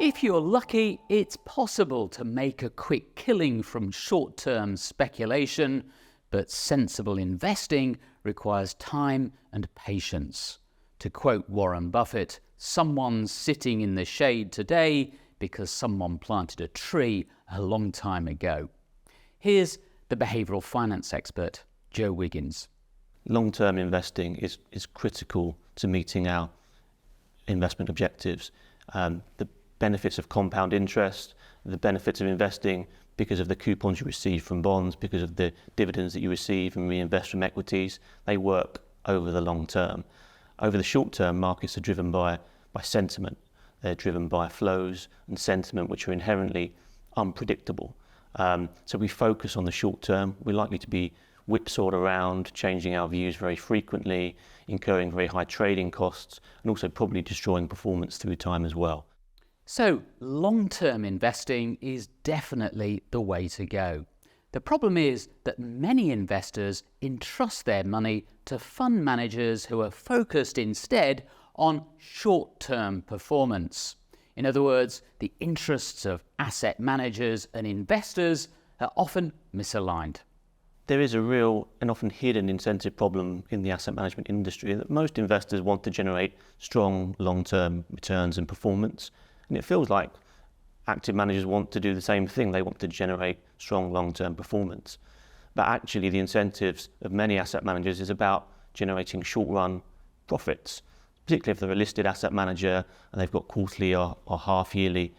If you're lucky, it's possible to make a quick killing from short-term speculation, but sensible investing requires time and patience. To quote Warren Buffett, someone's sitting in the shade today because someone planted a tree a long time ago. Here's the behavioural finance expert, Joe Wiggins. Long-term investing is critical to meeting our investment objectives. The benefits of compound interest, the benefits of investing because of the coupons you receive from bonds, because of the dividends that you receive and reinvest from equities, they work over the long term. Over the short term, markets are driven by sentiment. They're driven by flows and sentiment, which are inherently unpredictable. So we focus on the short term. We're likely to be whipsawed around, changing our views very frequently, incurring very high trading costs, and also probably destroying performance through time as well. So long-term investing is definitely the way to go. The problem is that many investors entrust their money to fund managers who are focused instead on short-term performance. In other words, the interests of asset managers and investors are often misaligned. There is a real and often hidden incentive problem in the asset management industry that most investors want to generate strong long-term returns and performance. And it feels like active managers want to do the same thing. They want to generate strong long-term performance. But actually the incentives of many asset managers is about generating short-run profits, particularly if they're a listed asset manager and they've got quarterly or half-yearly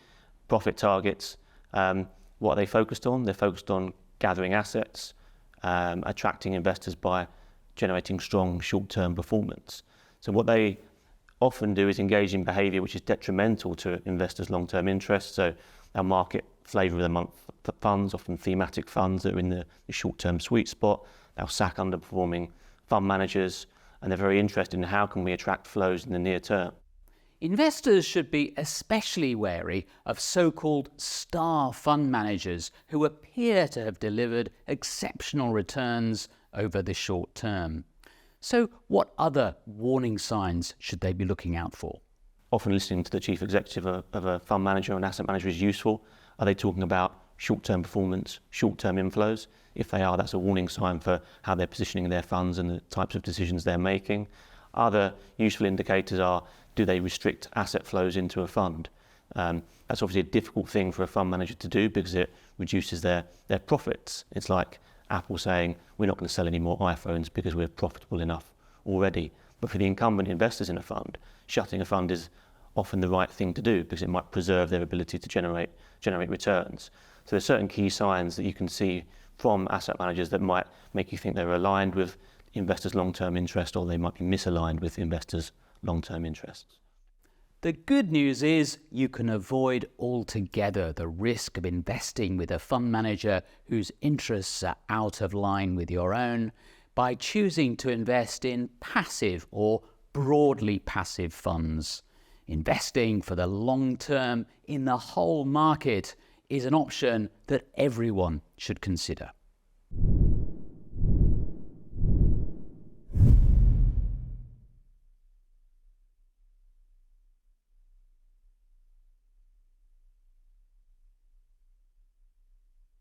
profit targets. What are they focused on? They're focused on gathering assets, attracting investors by generating strong short-term performance. So what they often do is engage in behaviour which is detrimental to investors' long-term interests. So our market flavour of the month funds, often thematic funds that are in the short-term sweet spot, they'll sack underperforming fund managers, and they're very interested in how can we attract flows in the near term. Investors should be especially wary of so-called star fund managers who appear to have delivered exceptional returns over the short term. So what other warning signs should they be looking out for? Often listening to the chief executive of a fund manager or an asset manager is useful. Are they talking about short-term performance, short-term inflows? If they are, that's a warning sign for how they're positioning their funds and the types of decisions they're making. Other useful indicators are, do they restrict asset flows into a fund? That's obviously a difficult thing for a fund manager to do because it reduces their profits. It's like Apple saying, we're not going to sell any more iPhones because we're profitable enough already. But for the incumbent investors in a fund, shutting a fund is often the right thing to do because it might preserve their ability to generate returns. So there's certain key signs that you can see from asset managers that might make you think they're aligned with investors' long-term interest, or they might be misaligned with investors' long-term interests. The good news is you can avoid altogether the risk of investing with a fund manager whose interests are out of line with your own by choosing to invest in passive or broadly passive funds. Investing for the long term in the whole market is an option that everyone should consider.